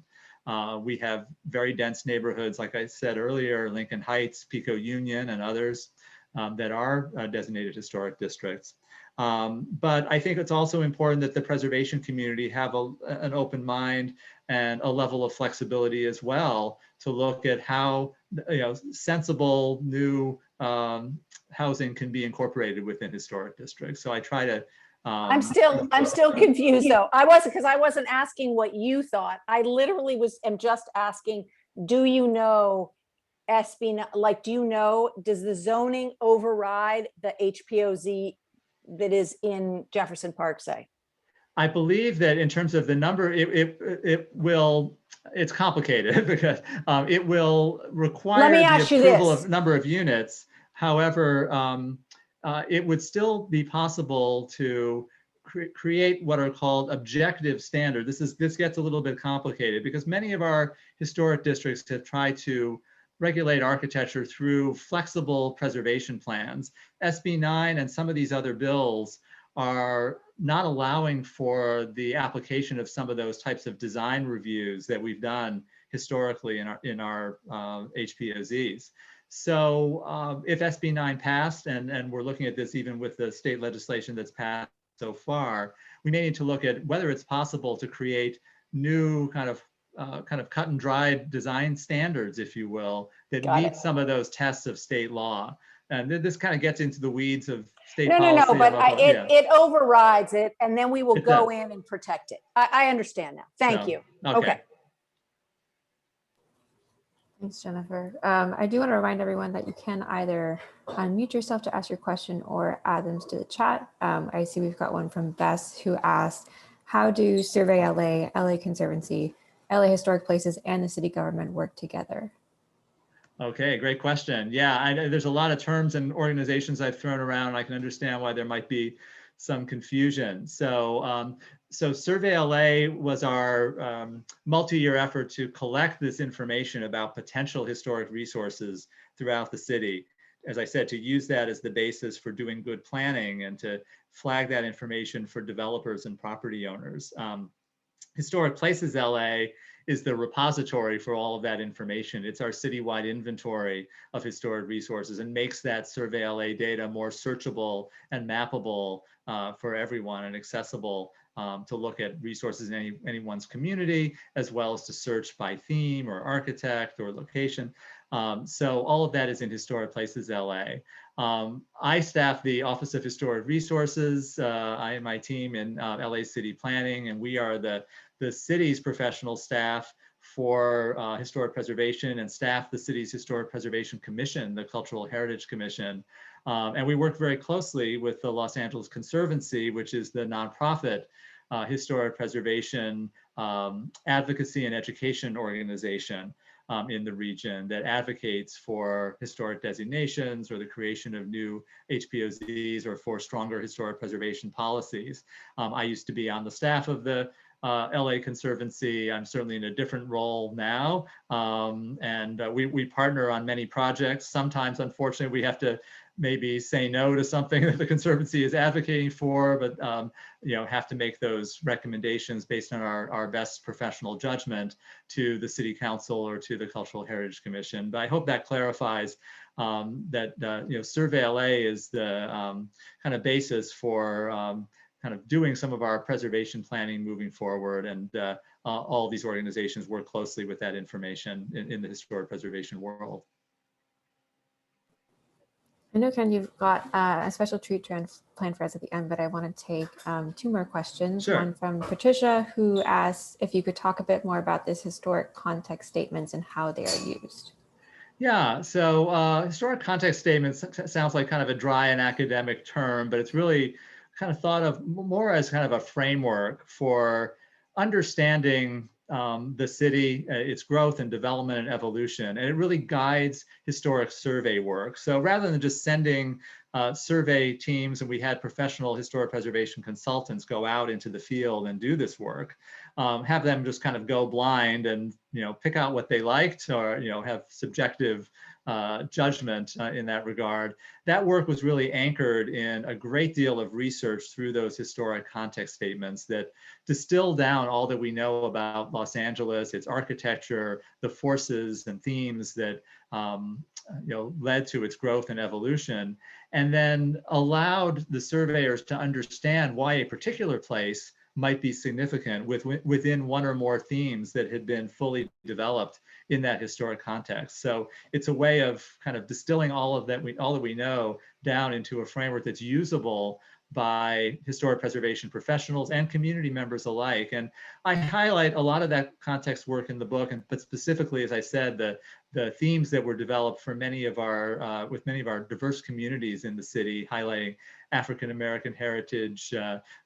We have very dense neighborhoods, like I said earlier, Lincoln Heights, Pico Union, and others that are designated historic districts. But I think it's also important that the preservation community have an open mind and a level of flexibility as well to look at how sensible new housing can be incorporated within historic districts. So I try to I'm still confused though. Because I wasn't asking what you thought. I literally am just asking, do you know SB, like, do you know, does the zoning override the HPOZ that is in Jefferson Park, say? I believe that in terms of the number, it will, it's complicated because it will require the approval of number of units. However, it would still be possible to create what are called objective standards. This gets a little bit complicated because many of our historic districts have tried to regulate architecture through flexible preservation plans. SB 9 and some of these other bills are not allowing for the application of some of those types of design reviews that we've done historically in our HPOZs. So if SB 9 passed, and we're looking at this even with the state legislation that's passed so far, we may need to look at whether it's possible to create new kind of cut and dried design standards, if you will, that meet some of those tests of state law. And this kind of gets into the weeds of state policy. No, but it overrides it, and then we will go in and protect it. I understand now. Thank you. Okay. Thanks, Jennifer. I do want to remind everyone that you can either unmute yourself to ask your question or add them to the chat. I see we've got one from Bess who asked, how do Survey LA, LA Conservancy, LA Historic Places, and the city government work together? Okay, great question. Yeah, there's a lot of terms and organizations I've thrown around, and I can understand why there might be some confusion. So, Survey LA was our multi-year effort to collect this information about potential historic resources throughout the city. As I said, to use that as the basis for doing good planning and to flag that information for developers and property owners. Historic Places LA is the repository for all of that information. It's our citywide inventory of historic resources and makes that Survey LA data more searchable and mappable for everyone and accessible to look at resources in anyone's community, as well as to search by theme or architect or location. So all of that is in Historic Places LA. I staff the Office of Historic Resources. I and my team in LA City Planning, and we are the city's professional staff for historic preservation and staff the city's Historic Preservation Commission, the Cultural Heritage Commission. And we work very closely with the Los Angeles Conservancy, which is the nonprofit historic preservation advocacy and education organization in the region that advocates for historic designations or the creation of new HPOZs or for stronger historic preservation policies. I used to be on the staff of the LA Conservancy. I'm certainly in a different role now. And we partner on many projects. Sometimes, unfortunately, we have to maybe say no to something that the Conservancy is advocating for, but have to make those recommendations based on our best professional judgment to the City Council or to the Cultural Heritage Commission. But I hope that clarifies that Survey LA is the kind of basis for kind of doing some of our preservation planning moving forward, and all these organizations work closely with that information in the historic preservation world. I know, Ken, you've got a special treat planned for us at the end, but I want to take 2 more questions. Sure. One from Patricia, who asks if you could talk a bit more about this historic context statements and how they are used. Yeah, so historic context statements sounds like kind of a dry and academic term, but it's really kind of thought of more as kind of a framework for understanding the city, its growth and development and evolution, and it really guides historic survey work. So rather than just sending survey teams, and we had professional historic preservation consultants go out into the field and do this work, have them just kind of go blind and pick out what they liked, or have subjective judgment in that regard. That work was really anchored in a great deal of research through those historic context statements that distill down all that we know about Los Angeles, its architecture, the forces and themes that led to its growth and evolution, and then allowed the surveyors to understand why a particular place might be significant within one or more themes that had been fully developed in that historic context. So it's a way of kind of distilling all that we know down into a framework that's usable by historic preservation professionals and community members alike. And I highlight a lot of that context work in the book, but specifically, as I said, the themes that were developed for many of our with many of our diverse communities in the city, highlighting African American heritage,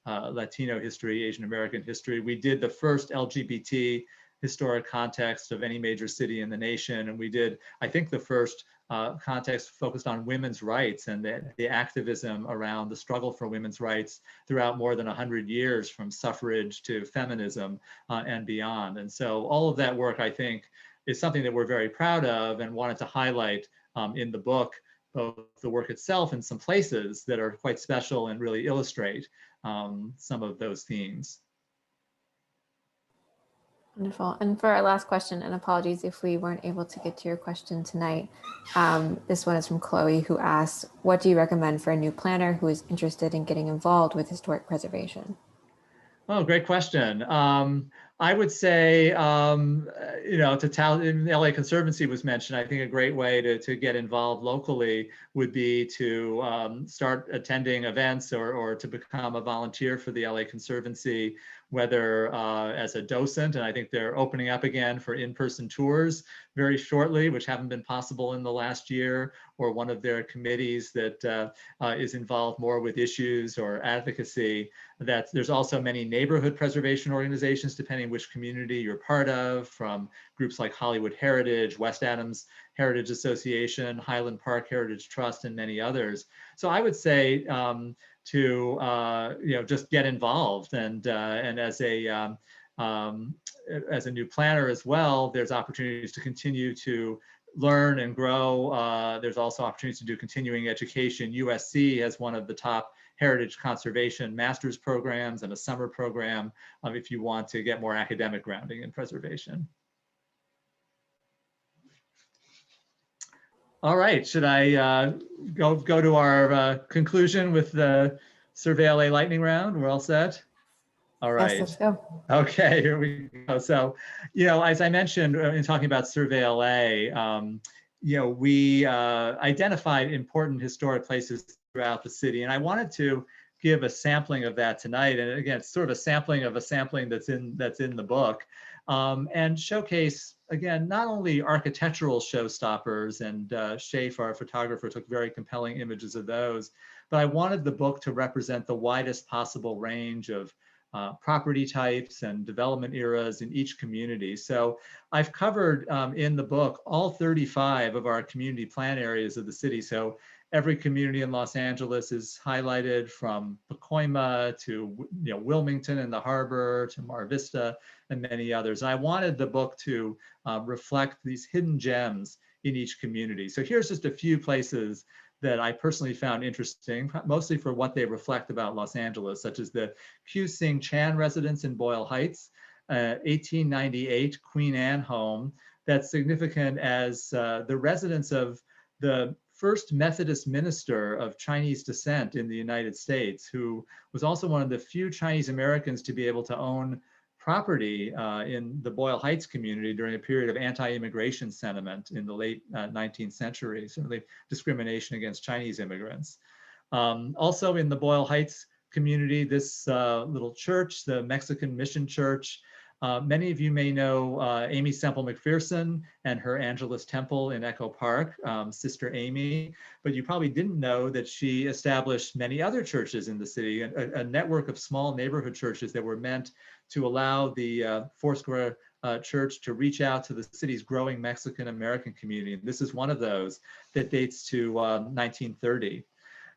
Latino history, Asian American history. We did the first LGBT historic context of any major city in the nation, and we did, I think, the first context focused on women's rights and the activism around the struggle for women's rights throughout more than 100 years, from suffrage to feminism and beyond. And so all of that work, I think, is something that we're very proud of and wanted to highlight in the book, both the work itself and some places that are quite special and really illustrate some of those themes. Wonderful. And for our last question, and apologies if we weren't able to get to your question tonight, this one is from Chloe, who asks, what do you recommend for a new planner who is interested in getting involved with historic preservation? Oh, great question. I would say, to tout, the LA Conservancy was mentioned. I think a great way to get involved locally would be to start attending events or to become a volunteer for the LA Conservancy, whether as a docent, and I think they're opening up again for in-person tours very shortly, which haven't been possible in the last year, or one of their committees that is involved more with issues or advocacy. That there's also many neighborhood preservation organizations, depending which community you're part of, from groups like Hollywood Heritage, West Adams Heritage Association, Highland Park Heritage Trust, and many others. So I would say to just get involved, and as a new planner as well, there's opportunities to continue to learn and grow. There's also opportunities to do continuing education. USC has one of the top heritage conservation master's programs and a summer program if you want to get more academic grounding in preservation. All right, should I go to our conclusion with the Survey LA lightning round? We're all set? All right. Yes, let's go. Okay, here we go. So, as I mentioned in talking about Survey LA, we identified important historic places throughout the city, and I wanted to give a sampling of that tonight. And again, it's sort of a sampling of a sampling that's in the book, and showcase, again, not only architectural showstoppers, and Shafe, our photographer, took very compelling images of those, but I wanted the book to represent the widest possible range of property types and development eras in each community. So I've covered in the book all 35 of our community plan areas of the city. So every community in Los Angeles is highlighted, from Pacoima to Wilmington and the Harbor to Mar Vista and many others. And I wanted the book to reflect these hidden gems in each community. So here's just a few places that I personally found interesting, mostly for what they reflect about Los Angeles, such as the Q Sing Chan residence in Boyle Heights, 1898 Queen Anne home, that's significant as the residence of the first Methodist minister of Chinese descent in the United States, who was also one of the few Chinese Americans to be able to own property in the Boyle Heights community during a period of anti-immigration sentiment in the late 19th century, certainly discrimination against Chinese immigrants. Also in the Boyle Heights community, this little church, the Mexican Mission Church. Many of you may know Amy Semple McPherson and her Angelus Temple in Echo Park, Sister Amy, but you probably didn't know that she established many other churches in the city, a network of small neighborhood churches that were meant to allow the Foursquare church to reach out to the city's growing Mexican American community. And this is one of those that dates to 1930.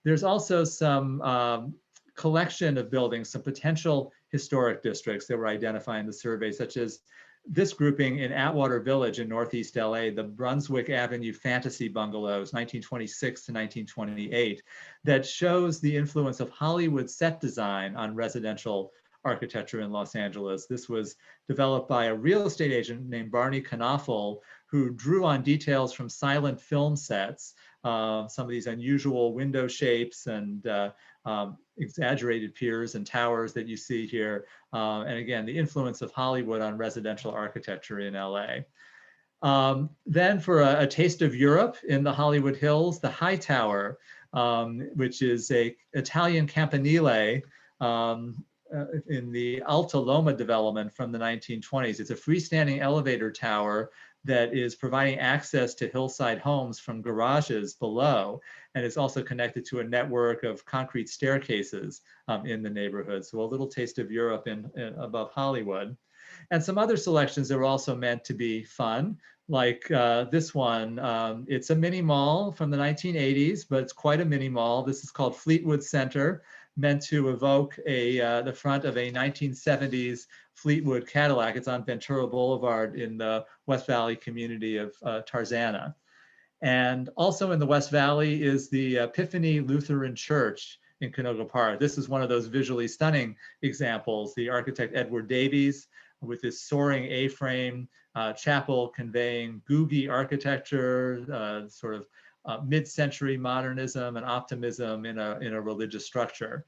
There's also some collection of buildings, some potential historic districts that were identified in the survey, such as this grouping in Atwater Village in Northeast LA, the Brunswick Avenue Fantasy Bungalows, 1926 to 1928, that shows the influence of Hollywood set design on residential architecture in Los Angeles. This was developed by a real estate agent named Barney Knopfel, who drew on details from silent film sets, some of these unusual window shapes and exaggerated piers and towers that you see here. And again, the influence of Hollywood on residential architecture in LA. Then for a taste of Europe in the Hollywood Hills, the Hightower, which is a Italian campanile in the Alta Loma development from the 1920s. It's a freestanding elevator tower that is providing access to hillside homes from garages below, and it's also connected to a network of concrete staircases in the neighborhood. So a little taste of Europe in above Hollywood. And some other selections that were also meant to be fun, like this one. It's a mini mall from the 1980s, but it's quite a mini mall. This is called Fleetwood Center, meant to evoke the front of a 1970s Fleetwood Cadillac. It's on Ventura Boulevard in the West Valley community of Tarzana. And also in the West Valley is the Epiphany Lutheran Church in Canoga Park. This is one of those visually stunning examples. The architect Edward Davies, with his soaring A-frame chapel conveying Googie architecture, sort of mid-century modernism and optimism in a religious structure.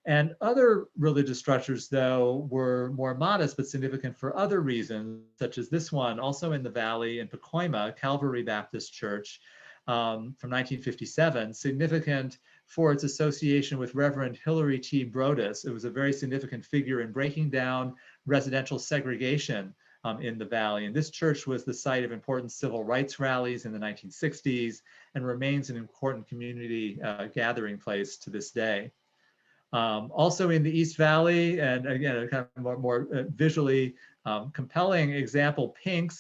And other religious structures, though, were more modest but significant for other reasons, such as this one, also in the valley in Pacoima, Calvary Baptist Church from 1957, significant for its association with Reverend Hilary T. Brodus. It was a very significant figure in breaking down residential segregation in the valley. And this church was the site of important civil rights rallies in the 1960s and remains an important community gathering place to this day. Also in the East Valley, and again, a kind of more visually compelling example, Pink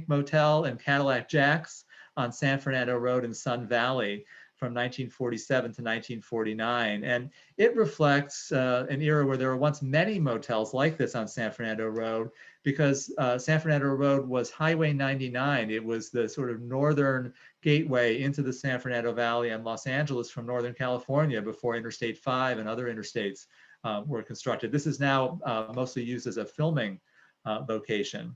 Motel and Cadillac Jacks on San Fernando Road in Sun Valley from 1947 to 1949. And it reflects an era where there were once many motels like this on San Fernando Road, because San Fernando Road was Highway 99. It was the sort of northern gateway into the San Fernando Valley and Los Angeles from Northern California before Interstate 5 and other interstates were constructed. This is now mostly used as a filming location.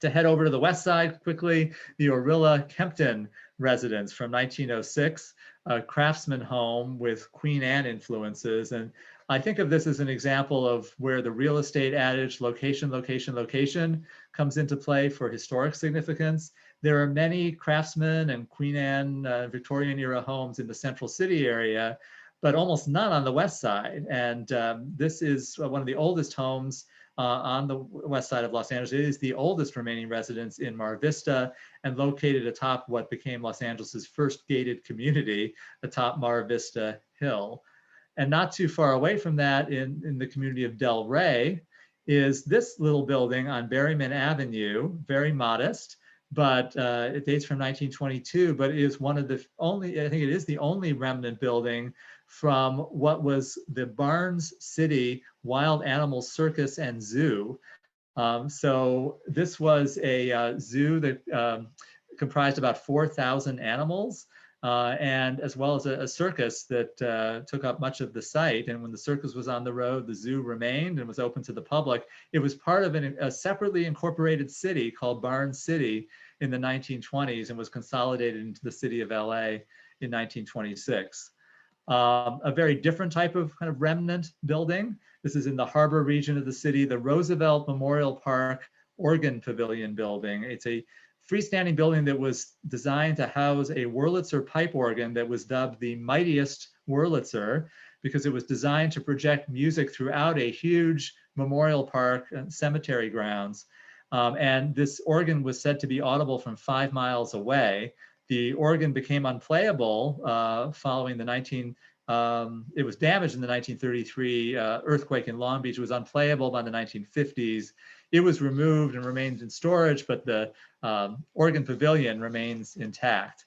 To head over to the west side quickly, the Orilla Kempton residence from 1906, a craftsman home with Queen Anne influences. And I think of this as an example of where the real estate adage, location, location, location, comes into play for historic significance. There are many craftsman and Queen Anne Victorian era homes in the Central City area, but almost none on the west side. And this is one of the oldest homes on the west side of Los Angeles. It is the oldest remaining residence in Mar Vista and located atop what became Los Angeles's first gated community, atop Mar Vista Hill. And not too far away from that, in the community of Del Rey, is this little building on Berryman Avenue, very modest, but it dates from 1922, but it is one of the only, I think it is the only remnant building from what was the Barnes City Wild Animal Circus and Zoo. So this was a zoo that comprised about 4,000 animals, and as well as a circus that took up much of the site. And when the circus was on the road, the zoo remained and was open to the public. It was part of a separately incorporated city called Barnes City in the 1920s and was consolidated into the city of LA in 1926. A very different type of kind of remnant building. This is in the harbor region of the city, the Roosevelt Memorial Park Organ Pavilion building. It's a freestanding building that was designed to house a Wurlitzer pipe organ that was dubbed the mightiest Wurlitzer, because it was designed to project music throughout a huge memorial park and cemetery grounds. And this organ was said to be audible from 5 miles away. The organ became unplayable following it was damaged in the 1933 earthquake in Long Beach. It was unplayable by the 1950s. it was removed and remains in storage, but the Oregon Pavilion remains intact.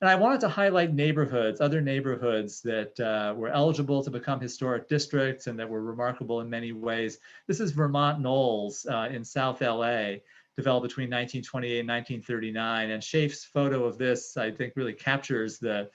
And I wanted to highlight neighborhoods, other neighborhoods that were eligible to become historic districts and that were remarkable in many ways. This is Vermont Knowles in South LA, developed between 1928 and 1939. And Schaef's photo of this, I think, really captures the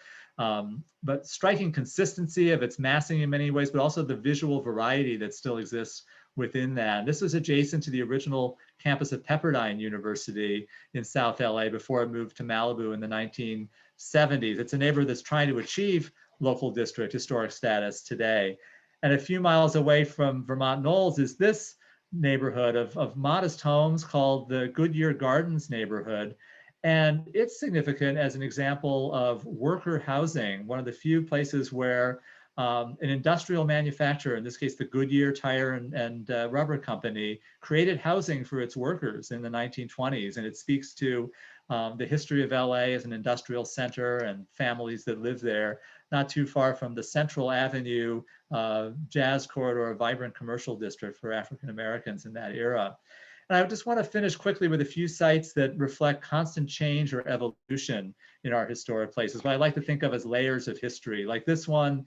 but striking consistency of its massing in many ways, but also the visual variety that still exists within that. This was adjacent to the original campus of Pepperdine University in South LA before it moved to Malibu in the 1970s. It's a neighborhood that's trying to achieve local district historic status today. And a few miles away from Vermont Knowles is this neighborhood of modest homes called the Goodyear Gardens neighborhood. And it's significant as an example of worker housing, one of the few places where an industrial manufacturer, in this case, the Goodyear Tire and Rubber Company, created housing for its workers in the 1920s. And it speaks to the history of LA as an industrial center and families that live there, not too far from the Central Avenue Jazz Corridor, a vibrant commercial district for African Americans in that era. And I just want to finish quickly with a few sites that reflect constant change or evolution in our historic places, what I like to think of as layers of history, like this one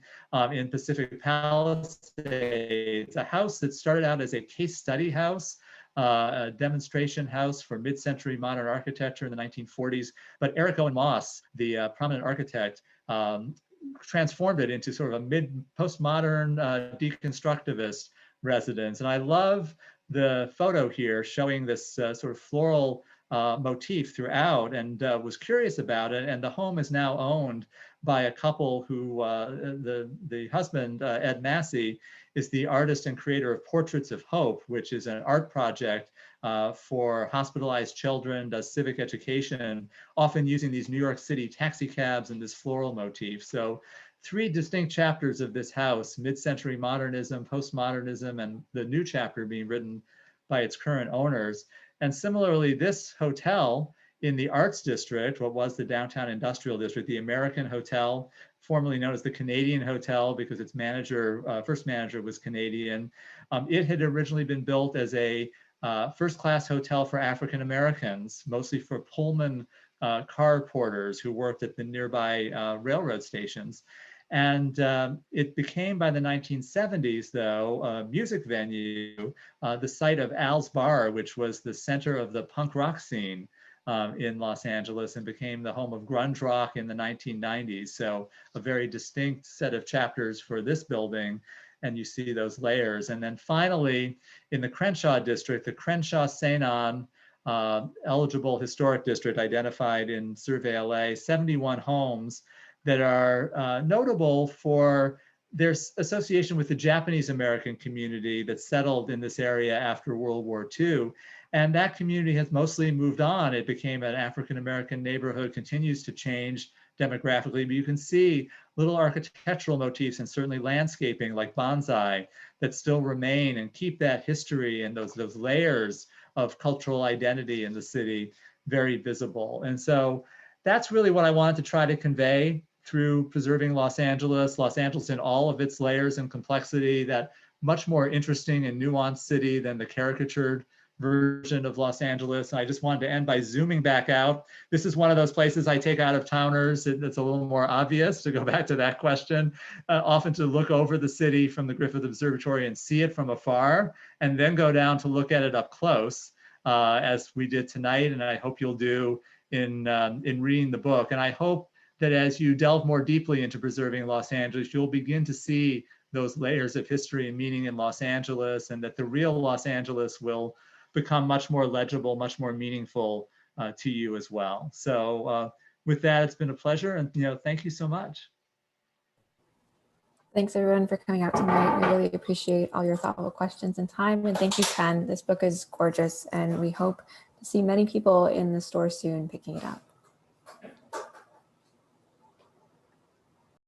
in Pacific Palisades, a house that started out as a case study house, a demonstration house for mid-century modern architecture in the 1940s. But Eric Owen Moss, the prominent architect, transformed it into sort of a postmodern deconstructivist residence. And I love the photo here showing this sort of floral motif throughout, and was curious about it. And the home is now owned by a couple who, the husband, Ed Massey, is the artist and creator of Portraits of Hope, which is an art project for hospitalized children, does civic education, often using these New York City taxi cabs and this floral motif. So 3 distinct chapters of this house: mid-century modernism, postmodernism, and the new chapter being written by its current owners. And similarly, this hotel in the Arts District, what was the downtown industrial district, the American Hotel, formerly known as the Canadian Hotel because its manager, first manager was Canadian. It had originally been built as a first-class hotel for African Americans, mostly for Pullman car porters who worked at the nearby railroad stations. And it became, by the 1970s, though, a music venue, the site of Al's Bar, which was the center of the punk rock scene in Los Angeles, and became the home of grunge rock in the 1990s. So a very distinct set of chapters for this building. And you see those layers. And then finally, in the Crenshaw district, the Crenshaw-Sanon eligible historic district identified in Survey LA, 71 homes that are notable for their association with the Japanese American community that settled in this area after World War II. And that community has mostly moved on. It became an African American neighborhood, continues to change demographically, but you can see little architectural motifs and certainly landscaping like bonsai that still remain and keep that history and those layers of cultural identity in the city very visible. And so that's really what I wanted to try to convey through preserving Los Angeles in all of its layers and complexity, that much more interesting and nuanced city than the caricatured version of Los Angeles. And I just wanted to end by zooming back out. This is one of those places I take out of towners. It's a little more obvious, to go back to that question, often to look over the city from the Griffith Observatory and see it from afar, and then go down to look at it up close, as we did tonight. And I hope you'll do in reading the book. And I hope that as you delve more deeply into preserving Los Angeles, you'll begin to see those layers of history and meaning in Los Angeles, and that the real Los Angeles will become much more legible, much more meaningful to you as well. So with that, it's been a pleasure, and thank you so much. Thanks everyone for coming out tonight. We really appreciate all your thoughtful questions and time. And thank you, Ken. This book is gorgeous, and we hope to see many people in the store soon picking it up.